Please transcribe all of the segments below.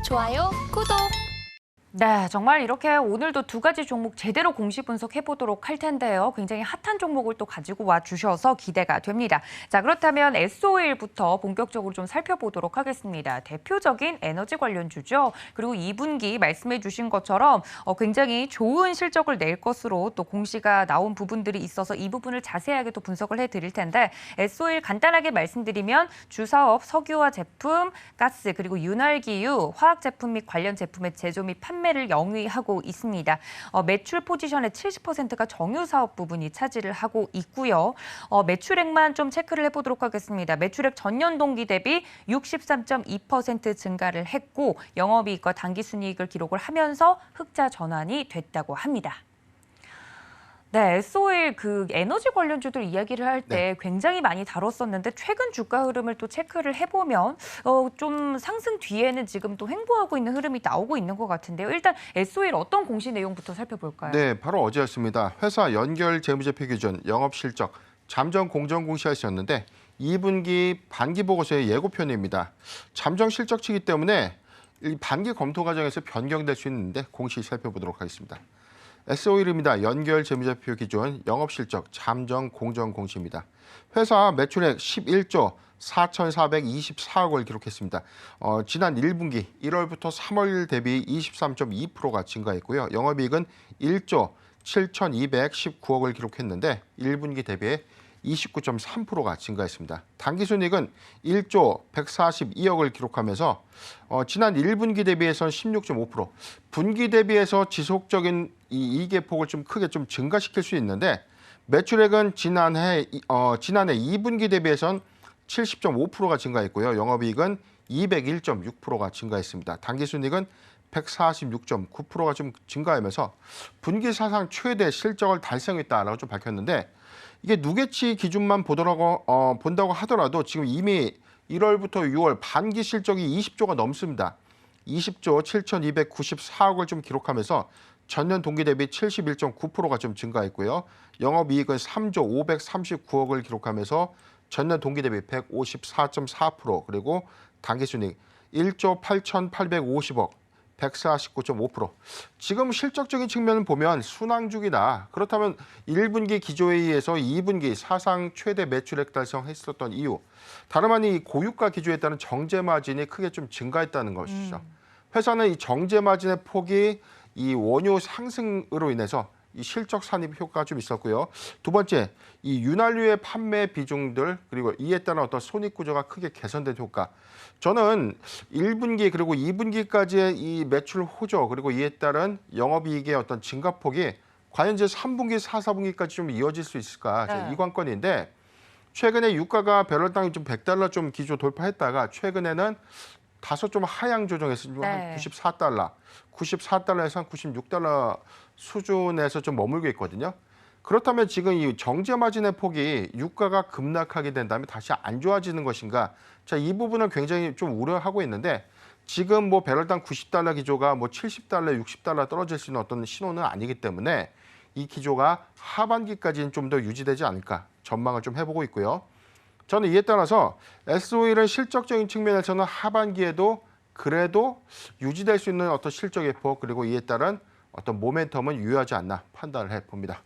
좋아요, 구독. 네, 정말 이렇게 오늘도 두 가지 종목 제대로 공시 분석해 보도록 할 텐데요. 굉장히 핫한 종목을 또 가지고 와 주셔서 기대가 됩니다. 자, 그렇다면 S-오일부터 본격적으로 좀 살펴보도록 하겠습니다. 대표적인 에너지 관련주죠. 그리고 2분기 말씀해 주신 것처럼 굉장히 좋은 실적을 낼 것으로 또 공시가 나온 부분들이 있어서 이 부분을 자세하게 또 분석을 해 드릴 텐데 S-오일 간단하게 말씀드리면 주사업, 석유화 제품, 가스 그리고 윤활기유, 화학 제품 및 관련 제품의 제조 및 판매를 영위하고 있습니다. 매출 포지션의 70%가 정유 사업 부분이 차지를 하고 있고요. 매출액만 좀 체크를 해보도록 하겠습니다. 매출액 전년 동기 대비 63.2% 증가를 했고 영업이익과 당기순이익을 기록을 하면서 흑자 전환이 됐다고 합니다. 네, S-오일 그 에너지 관련주들 이야기를 할 때 굉장히 많이 다뤘었는데 최근 주가 흐름을 또 체크를 해보면 좀 상승 뒤에는 지금 또 횡보하고 있는 흐름이 나오고 있는 것 같은데요. 일단 S-오일 어떤 공시 내용부터 살펴볼까요? 네, 바로 어제였습니다. 회사 연결 재무제표 기준, 영업실적, 잠정 공정 공시하셨는데 2분기 반기 보고서의 예고편입니다. 잠정 실적치이기 때문에 이 반기 검토 과정에서 변경될 수 있는데 공시 살펴보도록 하겠습니다. S-오일입니다. 연결 재무제표 기준, 영업실적, 잠정 공정 공시입니다. 회사 매출액 11조 4,424억 원을 기록했습니다. 지난 1분기 1월부터 3월 대비 23.2%가 증가했고요. 영업이익은 1조 7,219억을 기록했는데 1분기 대비해 29.3%가 증가했습니다. 당기순이익은 1조 142억을 기록하면서 지난 1분기 대비해서는 16.5%, 분기 대비해서 지속적인 이 이익의 폭을 좀 크게 좀 증가시킬 수 있는데 매출액은 지난해 2분기 대비해서는 70.5%가 증가했고요. 영업이익은 201.6%가 증가했습니다. 당기순이익은 146.9%가 좀 증가하면서 분기 사상 최대 실적을 달성했다라고 좀 밝혔는데 이게 누계치 기준만 본다고 하더라도 지금 이미 1월부터 6월 반기 실적이 20조가 넘습니다. 20조 7,294억을 좀 기록하면서 전년 동기 대비 71.9%가 좀 증가했고요. 영업이익은 3조 539억을 기록하면서 전년 동기 대비 154.4%, 그리고 당기순이익 1조 8,850억, 149.5%. 지금 실적적인 측면을 보면 순항주기다. 그렇다면 1분기 기조회의에서 2분기 사상 최대 매출액 달성했었던 이유, 다름 아닌 고유가 기조에 따른 정제 마진이 크게 좀 증가했다는 것이죠. 회사는 이 정제 마진의 폭이 이 원유 상승으로 인해서 이 실적 산입 효과가 좀 있었고요. 두 번째, 이 윤활유의 판매 비중들 그리고 이에 따른 어떤 손익 구조가 크게 개선된 효과. 저는 1분기 그리고 2분기까지의 이 매출 호조 그리고 이에 따른 영업이익의 어떤 증가폭이 과연 이제 3분기, 4, 4분기까지 좀 이어질 수 있을까? 이 관건인데 최근에 유가가 배럴당 좀 $100 좀 기조 돌파했다가 최근에는 다소 좀 하향 조정해서 한 94달러, 94달러에서 한 96달러 수준에서 좀 머물고 있거든요. 그렇다면 지금 이 정제 마진의 폭이 유가가 급락하게 된다면 다시 안 좋아지는 것인가? 자, 이 부분을 굉장히 좀 우려하고 있는데 지금 뭐 배럴당 90달러 기조가 뭐 70달러, 60달러 떨어질 수 있는 어떤 신호는 아니기 때문에 이 기조가 하반기까지는 좀 더 유지되지 않을까 전망을 좀 해보고 있고요. 저는 이에 따라서 S-오일은 실적적인 측면에서는 하반기에도 그래도 유지될 수 있는 어떤 실적의 폭 그리고 이에 따른 어떤 모멘텀은 유효하지 않나 판단을 해봅니다.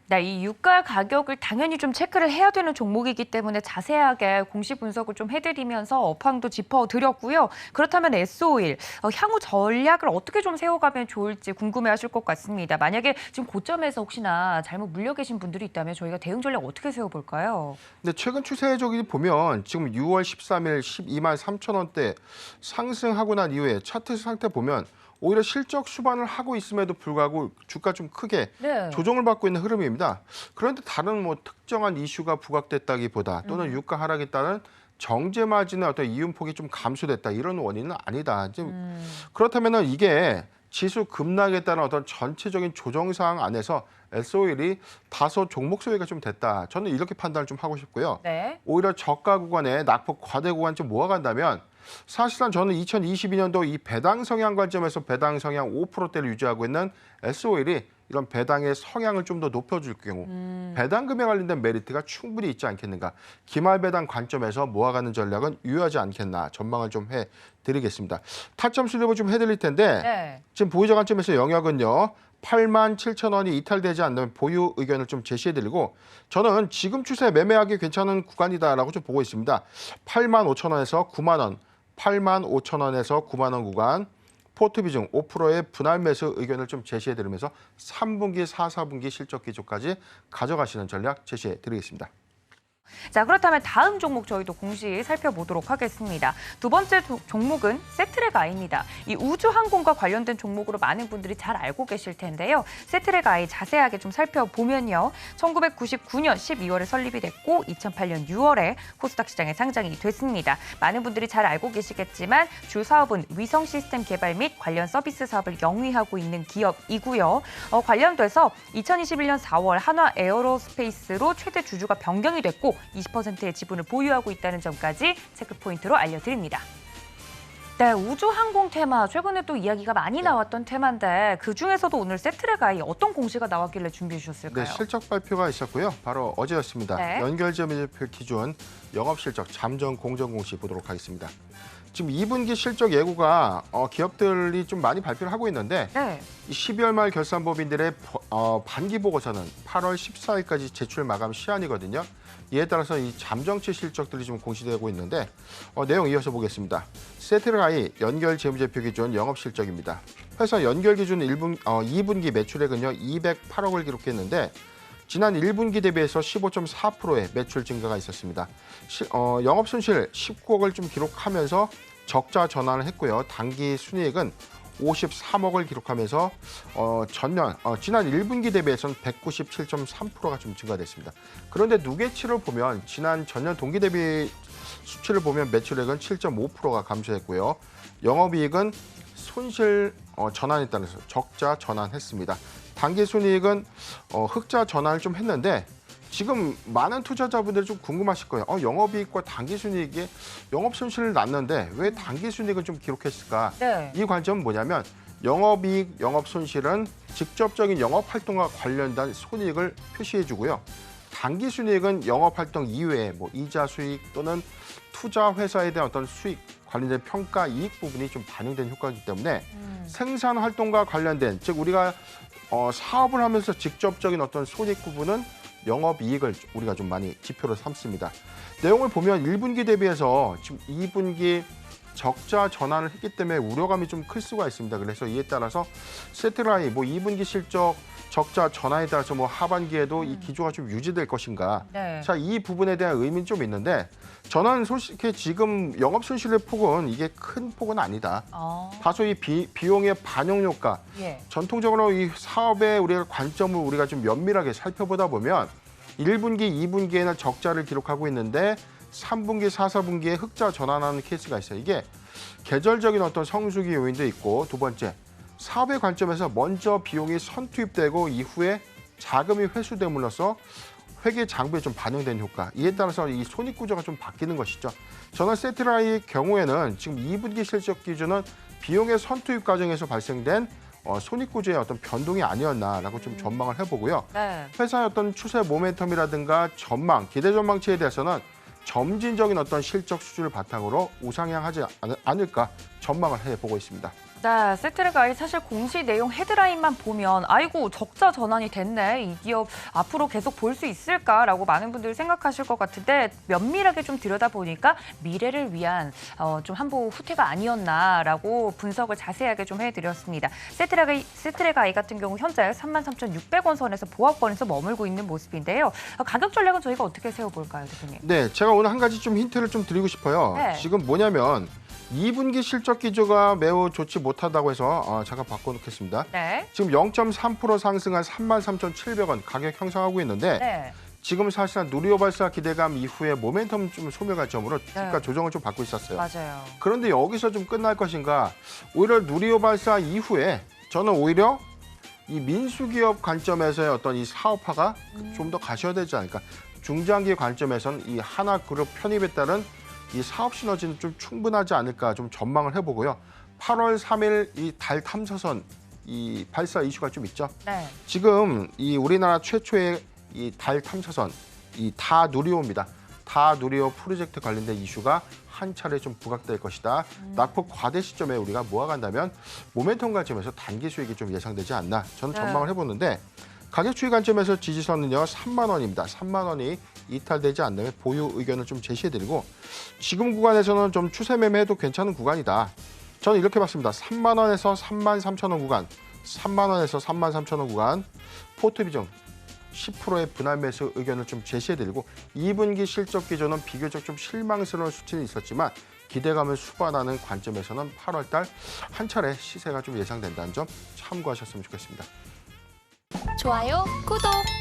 네, 이 유가 가격을 당연히 좀 체크를 해야 되는 종목이기 때문에 자세하게 공시 분석을 좀 해드리면서 업황도 짚어드렸고요. 그렇다면 S-오일, 향후 전략을 어떻게 좀 세워가면 좋을지 궁금해하실 것 같습니다. 만약에 지금 고점에서 혹시나 잘못 물려 계신 분들이 있다면 저희가 대응 전략 어떻게 세워볼까요? 근데 최근 추세적인 보면 지금 6월 13일 12만 3천 원대 상승하고 난 이후에 차트 상태 보면 오히려 실적 수반을 하고 있음에도 불구하고 주가 좀 크게 조정을 받고 있는 흐름입니다. 그런데 다른 뭐 특정한 이슈가 부각됐다기보다 또는 유가 하락에 따른 정제 마진의 어떤 이윤폭이 좀 감소됐다 이런 원인은 아니다. 그렇다면은 이게 지수 급락에 따른 어떤 전체적인 조정 사항 안에서 S-오일이 다소 종목 소외가 좀 됐다. 저는 이렇게 판단을 좀 하고 싶고요. 오히려 저가 구간에 낙폭 과대 구간 좀 모아간다면 사실상 저는 2022년도 이 배당 성향 관점에서 배당 성향 5%대를 유지하고 있는 S-오일이 이런 배당의 성향을 좀 더 높여줄 경우 배당금에 관련된 메리트가 충분히 있지 않겠는가. 기말 배당 관점에서 모아가는 전략은 유효하지 않겠나 전망을 좀 해드리겠습니다. 타점 수립을 좀 해드릴 텐데 네. 지금 보유자 관점에서 영역은요. 87,000원이 이탈되지 않는 보유 의견을 좀 제시해드리고 저는 지금 추세 매매하기 괜찮은 구간이다라고 좀 보고 있습니다. 85,000원에서 9만 원, 85,000원에서 9만 원 구간 포트 비중 5%의 분할 매수 의견을 좀 제시해드리면서 3분기, 4분기 실적 기조까지 가져가시는 전략 제시해드리겠습니다. 자, 그렇다면 다음 종목 저희도 공시 살펴보도록 하겠습니다. 두 번째 종목은 세트랙아이입니다. 이 우주항공과 관련된 종목으로 많은 분들이 잘 알고 계실 텐데요. 세트랙아이 자세하게 좀 살펴보면요. 1999년 12월에 설립이 됐고 2008년 6월에 코스닥 시장에 상장이 됐습니다. 많은 분들이 잘 알고 계시겠지만 주 사업은 위성 시스템 개발 및 관련 서비스 사업을 영위하고 있는 기업이고요. 관련돼서 2021년 4월 한화 에어로스페이스로 최대 주주가 변경이 됐고 20%의 지분을 보유하고 있다는 점까지 체크 포인트로 알려드립니다. 네, 우주항공 테마 최근에 또 이야기가 많이 나왔던 테마인데 그중에서도 오늘 세트랙아이 어떤 공시가 나왔길래 준비해 주셨을까요? 네, 실적 발표가 있었고요. 바로 어제였습니다. 네. 연결재무제표 기준 영업실적 잠정 공정공시 보도록 하겠습니다. 지금 2분기 실적 예고가 기업들이 좀 많이 발표를 하고 있는데 네. 이 12월 말 결산법인들의 반기 보고서는 8월 14일까지 제출 마감 시한이거든요. 이에 따라서 이 잠정치 실적들이 좀 공시되고 있는데 내용 이어서 보겠습니다. 세트랙아이 연결 재무제표 기준 영업 실적입니다. 회사 연결 기준 2분기 매출액은요 208억을 기록했는데 지난 1분기 대비해서 15.4%의 매출 증가가 있었습니다. 영업 손실 19억을 좀 기록하면서 적자 전환을 했고요. 당기 순이익은 53억을 기록하면서 지난 1분기 대비해서는 197.3%가 좀 증가됐습니다. 그런데 누계치를 보면 지난 전년 동기 대비 수치를 보면 매출액은 7.5%가 감소했고요. 영업이익은 손실 전환에 따라서 적자 전환했습니다. 당기 순이익은 흑자 전환을 좀 했는데 지금 많은 투자자분들이 좀 궁금하실 거예요. 영업이익과 당기순이익이 영업손실을 났는데 왜 당기순이익을 좀 기록했을까? 네. 이 관점은 뭐냐면 영업이익, 영업손실은 직접적인 영업활동과 관련된 손익을 표시해주고요. 당기순이익은 영업활동 이외에 이자 수익 또는 투자 회사에 대한 어떤 수익, 관련된 평가 이익 부분이 좀 반영된 효과이기 때문에 생산 활동과 관련된 즉 우리가 사업을 하면서 직접적인 어떤 손익 부분은 영업이익을 우리가 좀 많이 지표로 삼습니다. 내용을 보면 1분기 대비해서 지금 2분기 적자 전환을 했기 때문에 우려감이 좀 클 수가 있습니다. 그래서 이에 따라서 세트라이 2분기 실적 적자 전환에 따라서 하반기에도 이 기조가 좀 유지될 것인가. 네. 자, 이 부분에 대한 의미는 좀 있는데 저는 솔직히 지금 영업 손실의 폭은 이게 큰 폭은 아니다. 다소 이 비용의 반영 효과. 예. 전통적으로 이 사업의 우리가 관점을 우리가 좀 면밀하게 살펴보다 보면 1분기, 2분기에는 적자를 기록하고 있는데 3분기, 4, 4분기에 흑자 전환하는 케이스가 있어요. 이게 계절적인 어떤 성수기 요인도 있고 두 번째, 사업의 관점에서 먼저 비용이 선투입되고 이후에 자금이 회수됨으로써 회계 장부에 좀 반영된 효과. 이에 따라서 이 손익 구조가 좀 바뀌는 것이죠. 저는 세트라이의 경우에는 지금 2분기 실적 기준은 비용의 선투입 과정에서 발생된 손익 구조의 어떤 변동이 아니었나라고 좀 전망을 해보고요. 네. 회사의 어떤 추세 모멘텀이라든가 전망, 기대 전망치에 대해서는 점진적인 어떤 실적 수준을 바탕으로 우상향하지 않을까 전망을 해보고 있습니다. 네, 세트랙아이 사실 공시 내용 헤드라인만 보면 아이고 적자 전환이 됐네. 이 기업 앞으로 계속 볼 수 있을까라고 많은 분들이 생각하실 것 같은데 면밀하게 좀 들여다보니까 미래를 위한 좀 한보 후퇴가 아니었나라고 분석을 자세하게 좀 해드렸습니다. 세트랙아이 같은 경우 현재 33,600원 선에서 보합권에서 머물고 있는 모습인데요. 가격 전략은 저희가 어떻게 세워볼까요, 대표님? 네, 제가 오늘 한 가지 좀 힌트를 좀 드리고 싶어요. 네. 지금 뭐냐면 2분기 실적 기조가 매우 좋지 못하다고 해서 잠깐 바꿔놓겠습니다. 네. 지금 0.3% 상승한 33,700원 가격 형성하고 있는데 네. 지금 사실상 누리호 발사 기대감 이후에 모멘텀 좀 소멸 관점으로 주가 조정을 좀 받고 있었어요. 맞아요. 그런데 여기서 좀 끝날 것인가? 오히려 누리호 발사 이후에 저는 오히려 이 민수기업 관점에서의 어떤 이 사업화가 좀 더 가셔야 되지 않을까? 중장기 관점에서는 이 하나그룹 편입에 따른 이 사업 시너지는 좀 충분하지 않을까 좀 전망을 해보고요. 8월 3일 이 달 탐사선 이 발사 이슈가 좀 있죠. 네. 지금 이 우리나라 최초의 이 달 탐사선 이 다누리호입니다. 다누리호 프로젝트 관련된 이슈가 한 차례 좀 부각될 것이다. 낙폭 과대 시점에 우리가 모아간다면 모멘텀 관점에서 단기 수익이 좀 예상되지 않나 저는 네. 전망을 해보는데 가격 추이 관점에서 지지선은요 3만 원입니다. 3만 원이 이탈되지 않는 보유 의견을 좀 제시해드리고 지금 구간에서는 좀 추세 매매해도 괜찮은 구간이다. 저는 이렇게 봤습니다. 3만 원에서 3만 3천 원 구간, 3만 원에서 3만 3천 원 구간 포트 비중 10%의 분할 매수 의견을 좀 제시해드리고 2분기 실적 기조는 비교적 좀 실망스러운 수치는 있었지만 기대감을 수반하는 관점에서는 8월 달 한 차례 시세가 좀 예상된다는 점 참고하셨으면 좋겠습니다. 좋아요, 구독!